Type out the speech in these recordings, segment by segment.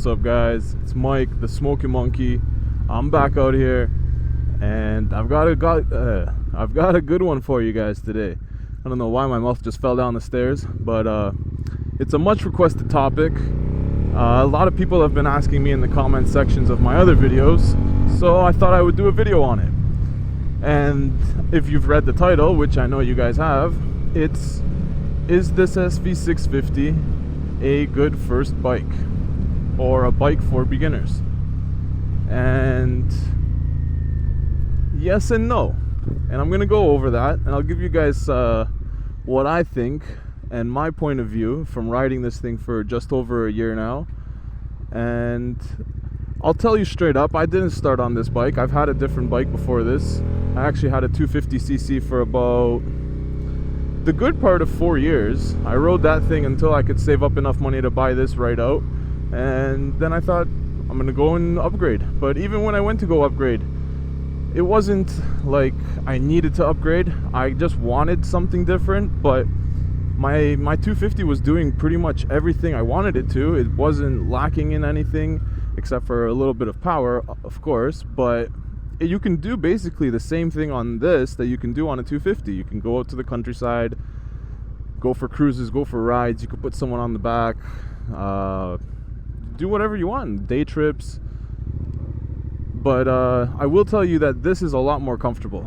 What's up, guys? It's Mike, the Smokin Monkey. I'm back out here, and I've got a good one for you guys today. I don't know why my mouth just fell down the stairs, but it's a much requested topic. A lot of people have been asking me in the comment sections of my other videos, so I thought I would do a video on it. And if you've read the title, which I know you guys have, it's "Is this SV650 a good first bike, or a bike for beginners?" And yes and no. And I'm going to go over that, and I'll give you guys what I think and my point of view from riding this thing for just over a year now. And I'll tell you straight up, I didn't start on this bike. I've had a different bike before this. I actually had a 250cc for about the good part of 4 years. I rode that thing until I could save up enough money to buy this right out, and then I thought I'm gonna go and upgrade. But even when I went to go upgrade, it wasn't like I needed to upgrade. I just wanted something different. But my 250 was doing pretty much everything I wanted it to. It wasn't lacking in anything except for a little bit of power, of course, but you can do basically the same thing on this that you can do on a 250. You can go out to the countryside, go for cruises, go for rides. You could put someone on the back, do whatever you want, day trips. But I will tell you that this is a lot more comfortable,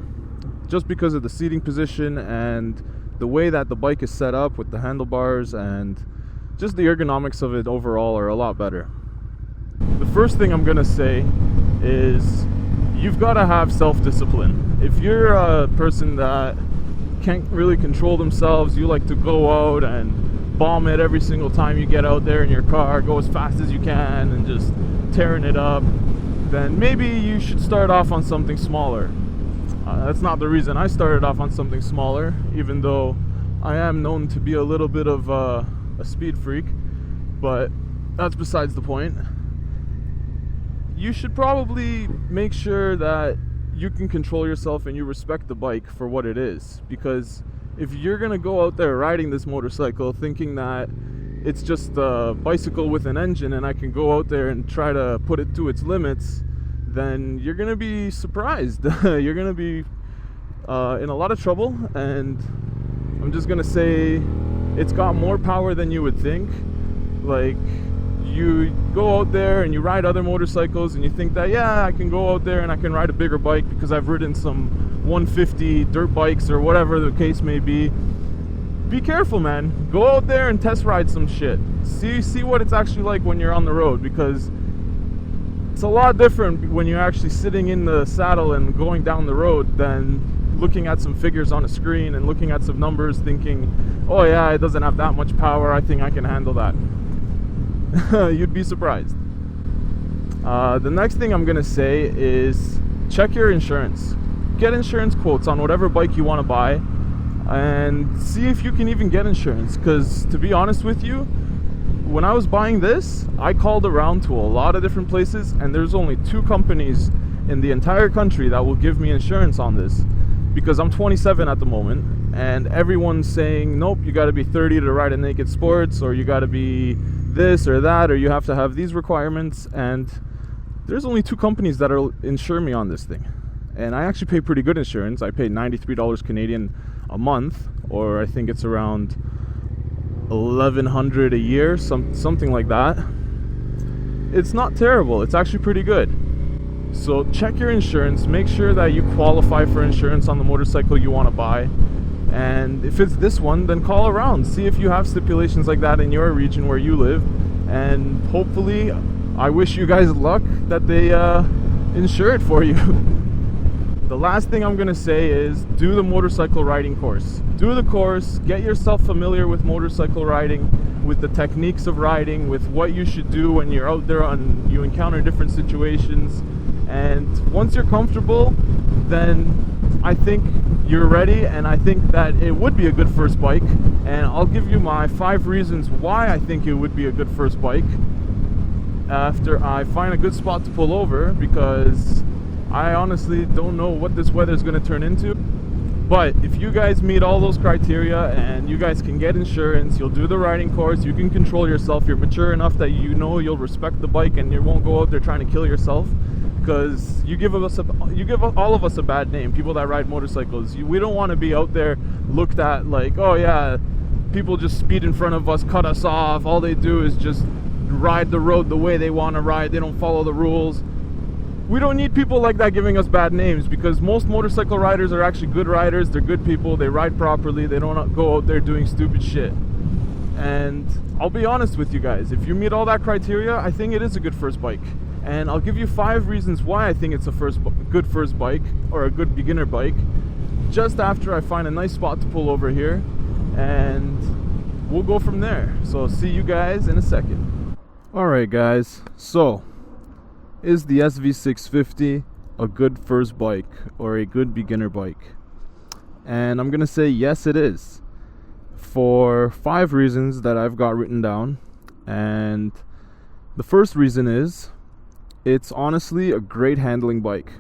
just because of the seating position and the way that the bike is set up with the handlebars, and just the ergonomics of it overall are a lot better. The first thing I'm gonna say is you've got to have self-discipline. If you're a person that can't really control themselves, you like to go out and bomb it every single time you get out there in your car, go as fast as you can and just tearing it up, then maybe you should start off on something smaller. That's not the reason I started off on something smaller, even though I am known to be a little bit of a speed freak, but that's besides the point. You should probably make sure that you can control yourself and you respect the bike for what it is. Because if you're going to go out there riding this motorcycle thinking that it's just a bicycle with an engine and I can go out there and try to put it to its limits, then you're going to be surprised. You're going to be in a lot of trouble. And I'm just going to say it's got more power than you would think. Like, you go out there and you ride other motorcycles and you think that, yeah, I can go out there and I can ride a bigger bike because I've ridden some 150 dirt bikes or whatever the case may be. Be careful, man. Go out there and test ride some shit. See what it's actually like when you're on the road, because it's a lot different when you're actually sitting in the saddle and going down the road than looking at some figures on a screen and looking at some numbers thinking, oh yeah, it doesn't have that much power, I think I can handle that. You'd be surprised. The next thing I'm gonna say is check your insurance. Get insurance quotes on whatever bike you want to buy, and see if you can even get insurance. Because to be honest with you, when I was buying this, I called around to a lot of different places, and there's only 2 companies in the entire country that will give me insurance on this. Because I'm 27 at the moment, and everyone's saying, nope, you got to be 30 to ride a naked sports, or you got to be this or that, or you have to have these requirements. And there's only 2 companies that will insure me on this thing, and I actually pay pretty good insurance. I pay $93 Canadian a month, or I think it's around $1,100 a year, something like that. It's not terrible. It's actually pretty good. So check your insurance, make sure that you qualify for insurance on the motorcycle you want to buy. And if it's this one, then call around, see if you have stipulations like that in your region where you live, and hopefully, I wish you guys luck that they insure it for you. The last thing I'm gonna say is do the motorcycle riding course. Do the course, get yourself familiar with motorcycle riding, with the techniques of riding, with what you should do when you're out there and you encounter different situations. And once you're comfortable, then I think you're ready, and I think that it would be a good first bike. And I'll give you my 5 reasons why I think it would be a good first bike after I find a good spot to pull over, because I honestly don't know what this weather is going to turn into. But if you guys meet all those criteria and you guys can get insurance, you'll do the riding course, you can control yourself, you're mature enough that you know you'll respect the bike and you won't go out there trying to kill yourself, because you give all of us a bad name, people that ride motorcycles. We don't want to be out there looked at like, oh yeah, people just speed in front of us, cut us off, all they do is just ride the road the way they want to ride, they don't follow the rules. We don't need people like that giving us bad names, because most motorcycle riders are actually good riders, they're good people, they ride properly, they don't go out there doing stupid shit. And I'll be honest with you guys, if you meet all that criteria, I think it is a good first bike. And I'll give you 5 reasons why I think it's a good first bike, or a good beginner bike, just after I find a nice spot to pull over here, and we'll go from there. So see you guys in a second. Alright guys, so is the SV650 a good first bike or a good beginner bike? And I'm gonna say yes, it is, for 5 reasons that I've got written down. And the first reason is, it's honestly a great handling bike.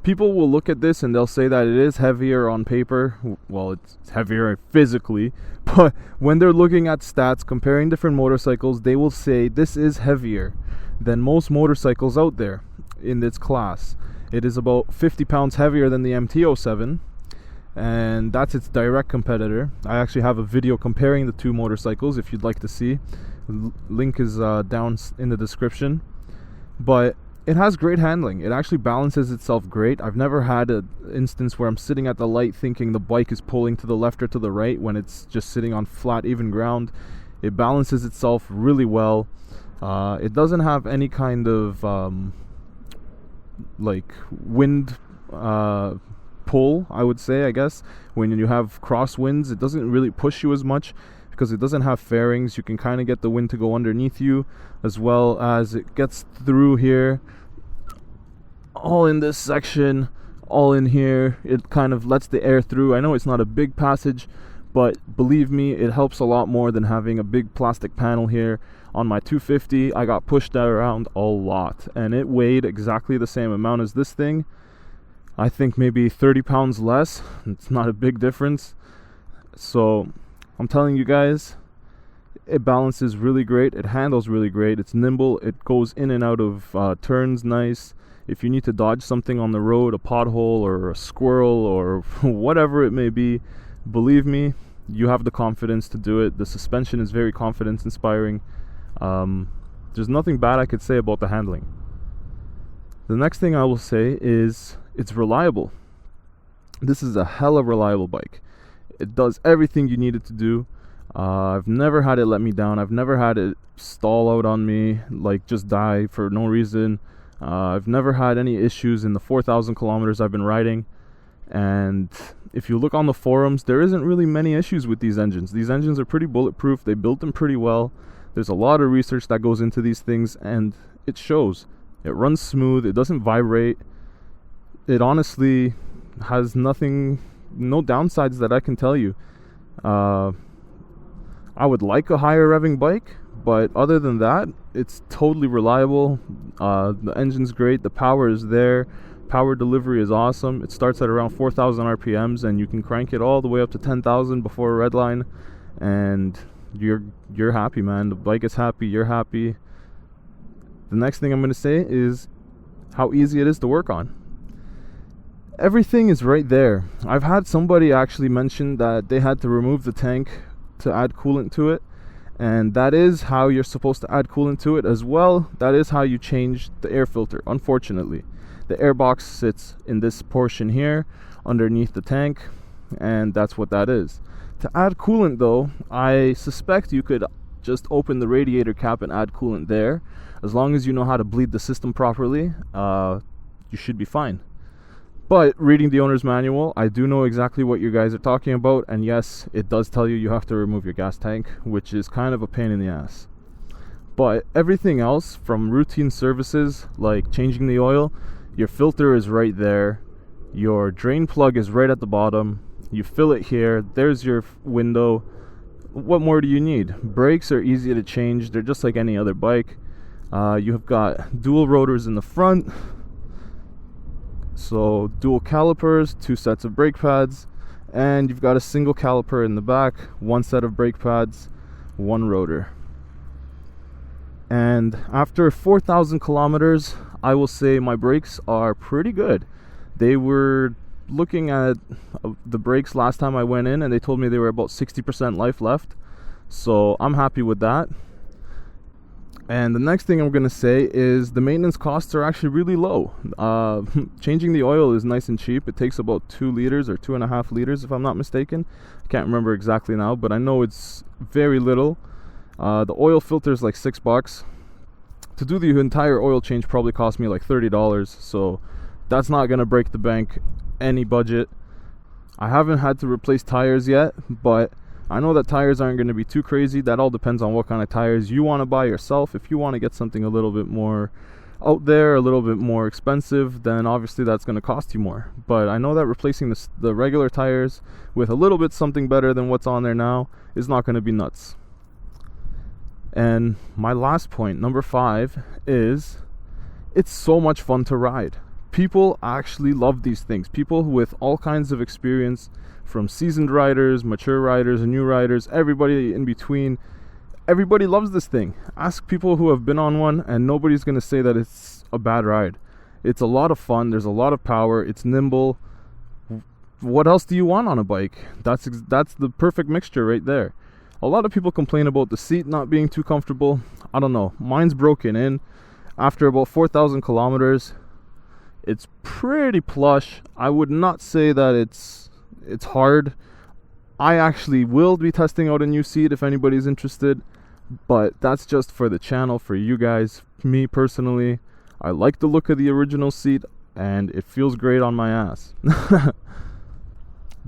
People will look at this and they'll say that it is heavier on paper. Well, it's heavier physically, but when they're looking at stats, comparing different motorcycles, they will say this is heavier than most motorcycles out there in its class. It is about 50 pounds heavier than the MT-07, and that's its direct competitor. I actually have a video comparing the two motorcycles if you'd like to see. Link is down in the description. But it has great handling. It actually balances itself great. I've never had an instance where I'm sitting at the light thinking the bike is pulling to the left or to the right when it's just sitting on flat, even ground. It balances itself really well. It doesn't have any kind of like wind pull, I would say, I guess. When you have crosswinds, it doesn't really push you as much because it doesn't have fairings. You can kind of get the wind to go underneath you, as well as it gets through here, all in this section, all in here. It kind of lets the air through. I know it's not a big passage, but believe me, it helps a lot more than having a big plastic panel here. On my 250, I got pushed around a lot, and it weighed exactly the same amount as this thing. I think maybe 30 pounds less. It's not a big difference. So I'm telling you guys, it balances really great, it handles really great, it's nimble, it goes in and out of turns nice. If you need to dodge something on the road, a pothole or a squirrel or whatever it may be, believe me, you have the confidence to do it. The suspension is very confidence inspiring. There's nothing bad I could say about the handling. The next thing I will say is it's reliable. This is a hella reliable bike. It does everything you need it to do. I've never had it let me down. I've never had it stall out on me, like just die for no reason. I've never had any issues in the 4,000 kilometers I've been riding. And if you look on the forums, there isn't really many issues with these engines. These engines are pretty bulletproof. They built them pretty well. There's a lot of research that goes into these things, and it shows. It runs smooth. It doesn't vibrate. It honestly has no downsides that I can tell you. I would like a higher revving bike, but other than that, it's totally reliable. The engine's great. The power is there. Power delivery is awesome. It starts at around 4,000 RPMs, and you can crank it all the way up to 10,000 before a red line, and you're happy, man. The bike is happy. You're happy. The next thing I'm going to say is how easy it is to work on. Everything is right there. I've had somebody actually mention that they had to remove the tank to add coolant to it, and that is how you're supposed to add coolant to it as well. That is how you change the air filter. Unfortunately, the air box sits in this portion here underneath the tank, and that's what that is. To add coolant though, I suspect you could just open the radiator cap and add coolant there. As long as you know how to bleed the system properly, you should be fine. But reading the owner's manual, I do know exactly what you guys are talking about, and yes, it does tell you have to remove your gas tank, which is kind of a pain in the ass. But everything else, from routine services like changing the oil, your filter is right there, your drain plug is right at the bottom, you fill it here, there's your window. What more do you need? Brakes are easy to change, they're just like any other bike. You have got dual rotors in the front, so dual calipers, 2 sets of brake pads. and you've got a single caliper in the back, one set of brake pads, one rotor. And after 4,000 kilometers, I will say my brakes are pretty good. They were looking at the brakes last time I went in, and they told me they were about 60% life left, so I'm happy with that. And the next thing I'm going to say is the maintenance costs are actually really low. Changing the oil is nice and cheap. It takes about 2 liters or 2.5 liters if I'm not mistaken. I can't remember exactly now, but I know it's very little. The oil filter is like $6. To do the entire oil change probably cost me like $30, so that's not going to break the bank any budget. I haven't had to replace tires yet, but I know that tires aren't going to be too crazy. That all depends on what kind of tires you want to buy yourself. If you want to get something a little bit more out there, a little bit more expensive, then obviously that's going to cost you more. But I know that replacing the regular tires with a little bit something better than what's on there now is not going to be nuts. And my last point, number 5, is it's so much fun to ride. People actually love these things. People with all kinds of experience, from seasoned riders, mature riders, new riders, everybody in between. Everybody loves this thing. Ask people who have been on one, and nobody's going to say that it's a bad ride. It's a lot of fun. There's a lot of power. It's nimble. What else do you want on a bike? That's the perfect mixture right there. A lot of people complain about the seat not being too comfortable. I don't know. Mine's broken in. After about 4,000 kilometers, it's pretty plush. I would not say that it's hard. I actually will be testing out a new seat if anybody's interested, but that's just for the channel, for you guys. Me personally, I like the look of the original seat, and it feels great on my ass.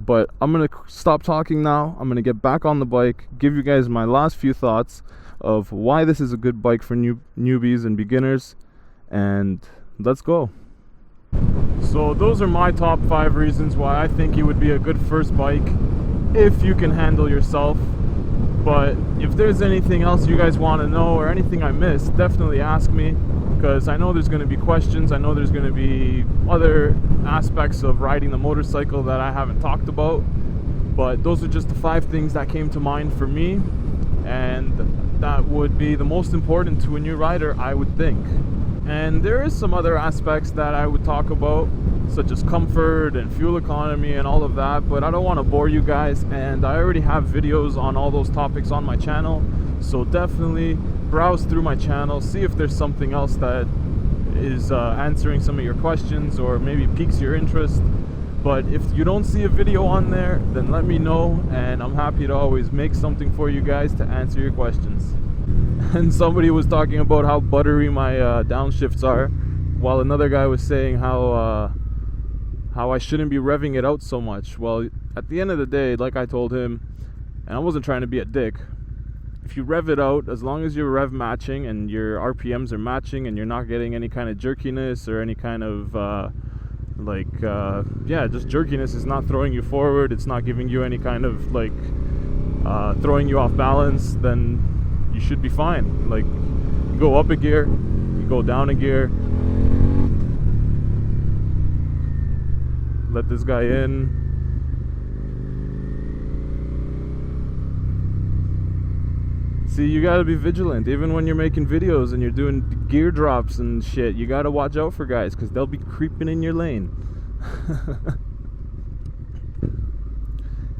But I'm gonna stop talking now. I'm gonna get back on the bike, give you guys my last few thoughts of why this is a good bike for newbies and beginners, and let's go. So those are my top 5 reasons why I think it would be a good first bike if you can handle yourself. But if there's anything else you guys want to know or anything I missed, definitely ask me, because I know there's going to be questions. I know there's going to be other aspects of riding the motorcycle that I haven't talked about, but those are just the 5 things that came to mind for me, and that would be the most important to a new rider, I would think. And there is some other aspects that I would talk about, such as comfort and fuel economy and all of that, but I don't want to bore you guys, and I already have videos on all those topics on my channel, so definitely browse through my channel, see if there's something else that is answering some of your questions or maybe piques your interest. But if you don't see a video on there, then let me know, and I'm happy to always make something for you guys to answer your questions. And somebody was talking about how buttery my downshifts are, while another guy was saying how I shouldn't be revving it out so much. Well, at the end of the day, like I told him, and I wasn't trying to be a dick, if you rev it out, as long as you're rev matching and your RPMs are matching and you're not getting any kind of jerkiness or any kind of just jerkiness is not throwing you forward, it's not giving you any kind of throwing you off balance, then you should be fine. Like, you go up a gear, you go down a gear, let this guy in. See, you gotta be vigilant. Even when you're making videos and you're doing gear drops and shit, you gotta watch out for guys, because they'll be creeping in your lane.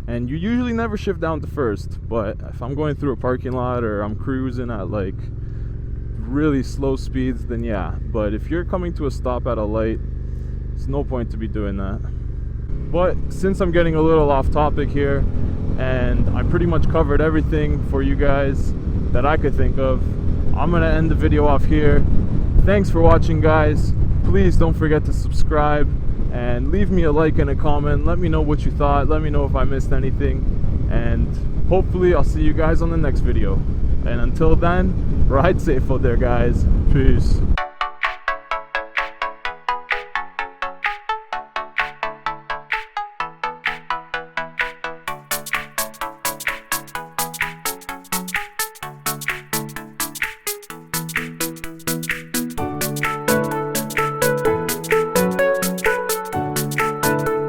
And you usually never shift down to first, but if I'm going through a parking lot or I'm cruising at like really slow speeds, then yeah. But if you're coming to a stop at a light, there's no point to be doing that. But since I'm getting a little off topic here, and I pretty much covered everything for you guys that I could think of, I'm gonna end the video off here. Thanks for watching, guys. Please don't forget to subscribe and leave me a like and a comment. Let me know what you thought. Let me know if I missed anything, and hopefully I'll see you guys on the next video. And until then, ride safe out there, guys. Peace.